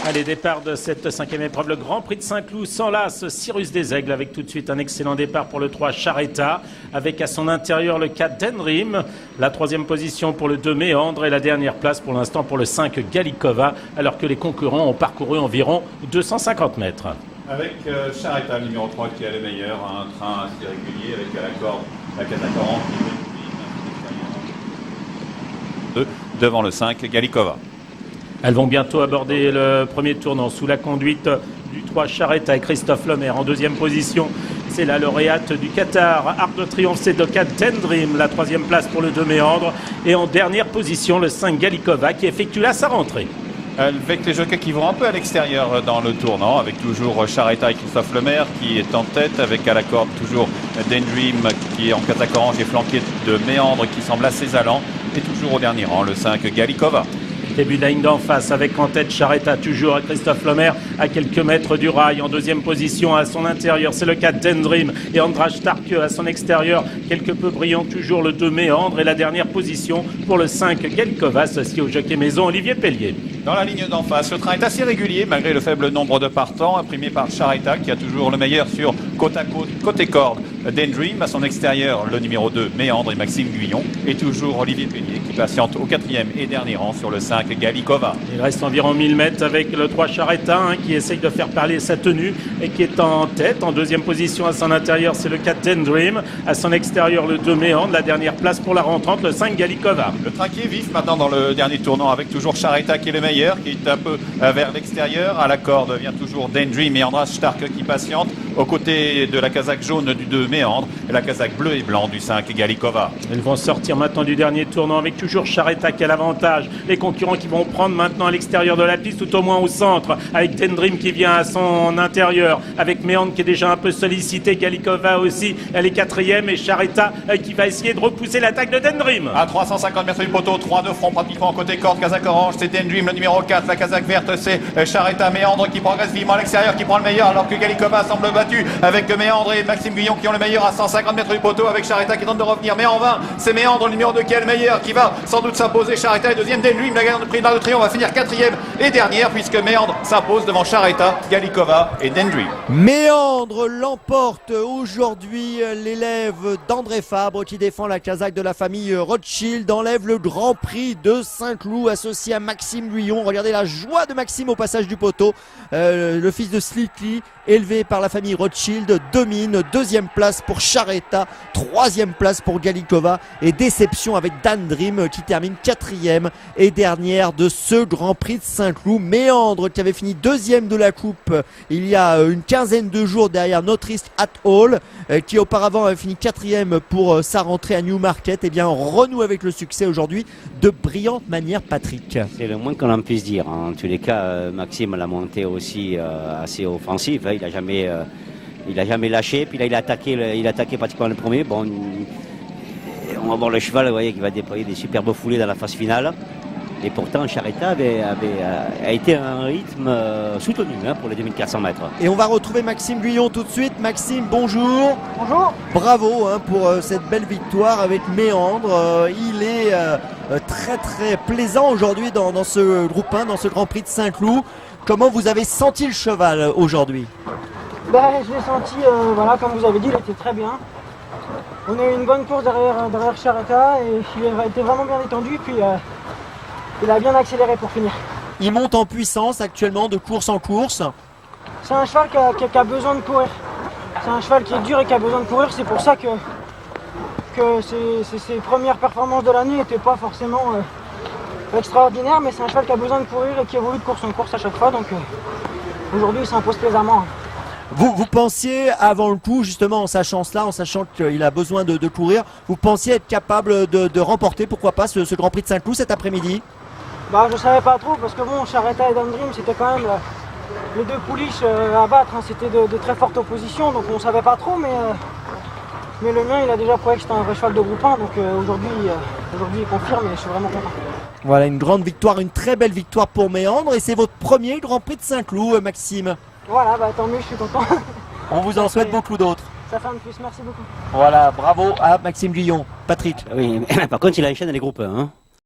Allez, départ de cette cinquième épreuve, le Grand Prix de Saint-Cloud s'enlace Cyrus des Aigles avec tout de suite un excellent départ pour le 3 Charetta, avec à son intérieur le 4 Dendrim, la troisième position pour le 2 Méandre et la dernière place pour l'instant pour le 5 Galikova, alors que les concurrents ont parcouru environ 250 mètres. Avec Charetta, le numéro 3 qui est le meilleur, un train assez régulier avec à la corde la Catacoran qui est devant le 5 Galikova. Elles vont bientôt aborder le premier tournant sous la conduite du 3 Charetta et Christophe Lemaire en deuxième position. C'est la lauréate du Qatar, Arc de Triomphe, c'est le 4 Dendrim, la troisième place pour le 2 Méandre. Et en dernière position, le 5 Galikova qui effectue là sa rentrée. Avec les jockeys qui vont un peu à l'extérieur dans le tournant, avec toujours Charetta et Christophe Lemaire qui est en tête, avec à la corde toujours Dendrim qui est en Catacoran et flanqué de Méandre qui semble assez allant. Et toujours au dernier rang, le 5 Galikova. Début de la ligne d'en face avec en tête Charetta, toujours à Christophe Lemaire à quelques mètres du rail. En deuxième position à son intérieur, c'est le 4 Dendrim et András Starke à son extérieur. Quelque peu brillant toujours le 2 Méandre et la dernière position pour le 5 Galikova, associé au jockey maison Olivier Pellier. Dans la ligne d'en face, le train est assez régulier malgré le faible nombre de partants, imprimé par Charetta qui a toujours le meilleur sur côte à côte, côté corde. Dendrim à son extérieur, le numéro 2 Méandre et Maxime Guyon, et toujours Olivier Pellier qui patiente au quatrième et dernier rang sur le 5 Galikova. Il reste environ 1000 mètres avec le 3 Charetta qui essaye de faire parler sa tenue et qui est en tête. En deuxième position à son intérieur, c'est le 4 Dendrim. À son extérieur, le 2 Méandre. La dernière place pour la rentrante, le 5 Galikova. Le train qui est vif maintenant dans le dernier tournant avec toujours Charetta qui est le meilleur, qui est un peu vers l'extérieur. À la corde vient toujours Dendrim et András Starke qui patientent aux côtés de la casaque jaune du 2 Méandre et la casaque bleu et blanc du 5 Galikova. Ils vont sortir maintenant du dernier tournant avec toujours Charetta qui a l'avantage. Les concurrents qui vont prendre maintenant à l'extérieur de la piste, tout au moins au centre, avec Dendrim qui vient à son intérieur, avec Méandre qui est déjà un peu sollicité, Galikova aussi, elle est quatrième, et Charetta qui va essayer de repousser l'attaque de Dendrim. À 350 mètres du poteau, 3 de front pratiquement côté corde, casaque orange, c'est Dendrim le numéro 4, la casaque verte c'est Charetta, Méandre qui progresse vivement à l'extérieur, qui prend le meilleur, alors que Galikova semble battu avec Méandre et Maxime Guyon qui ont le meilleur à 150 mètres du poteau, avec Charetta qui tente de revenir, mais en vain, c'est Méandre le numéro 2 qui est le meilleur, qui va sans doute s'imposer. Charetta est deuxième, Dendrim, la gagnante de prix de l'Arc de Triomphe, va finir quatrième et dernière puisque Méandre s'impose devant Charetta, Galikova et Dendrim. Méandre l'emporte aujourd'hui, l'élève d'André Fabre qui défend la casaque de la famille Rothschild, enlève le Grand Prix de Saint-Cloud associé à Maxime Guyon. Regardez la joie de Maxime au passage du poteau. Le fils de Slicky, élevé par la famille Rothschild, domine. Deuxième place pour Charetta, troisième place pour Galikova et déception avec Dendrim qui termine quatrième et dernière de ce Grand Prix de Saint-Cloud. Méandre qui avait fini deuxième de la coupe il y a une quinzaine de jours derrière Notrist at Hall, qui auparavant avait fini quatrième pour sa rentrée à Newmarket. Et bien on renoue avec le succès aujourd'hui de brillante manière, Patrick. C'est le moins qu'on en puisse dire. En tous les cas, Maxime l'a monté aussi assez offensif. Il a jamais lâché. Puis là, il a attaqué pratiquement le premier. Bon, on va voir le cheval, vous voyez, qui va déployer des superbes foulées dans la phase finale. Et pourtant, Charetta a été à un rythme soutenu pour les 2400 mètres. Et on va retrouver Maxime Guyon tout de suite. Maxime, bonjour. Bonjour. Bravo pour cette belle victoire avec Méandre. Il est très très plaisant aujourd'hui dans ce groupe 1, dans ce Grand Prix de Saint-Cloud. Comment vous avez senti le cheval aujourd'hui? Je l'ai senti, voilà, comme vous avez dit, il était très bien. On a eu une bonne course derrière Charetta et il a été vraiment bien détendu. Puis il a bien accéléré pour finir. Il monte en puissance actuellement de course en course. C'est un cheval qui a besoin de courir. C'est un cheval qui est dur et qui a besoin de courir. C'est pour ça que ses premières performances de l'année n'étaient pas forcément extraordinaires. Mais c'est un cheval qui a besoin de courir et qui évolue de course en course à chaque fois. Donc aujourd'hui il s'impose plaisamment. Vous pensiez avant le coup, justement en sachant cela, en sachant qu'il a besoin de courir, vous pensiez être capable de remporter, pourquoi pas, ce Grand Prix de Saint-Cloud cet après-midi? Je savais pas trop parce que bon, Charetta et Dendrim c'était quand même les deux pouliches à battre, c'était de très fortes oppositions, donc on savait pas trop, mais le mien il a déjà prouvé que c'était un vrai cheval de groupe 1, donc aujourd'hui il confirme et je suis vraiment content. Voilà, une grande victoire, une très belle victoire pour Méandre et c'est votre premier Grand Prix de Saint-Cloud, Maxime. Voilà, tant mieux, je suis content. On vous en souhaite beaucoup d'autres. Ça fait un plus, merci beaucoup. Voilà, bravo à Maxime Guyon. Patrick. Oui, par contre il enchaîne les groupes 1.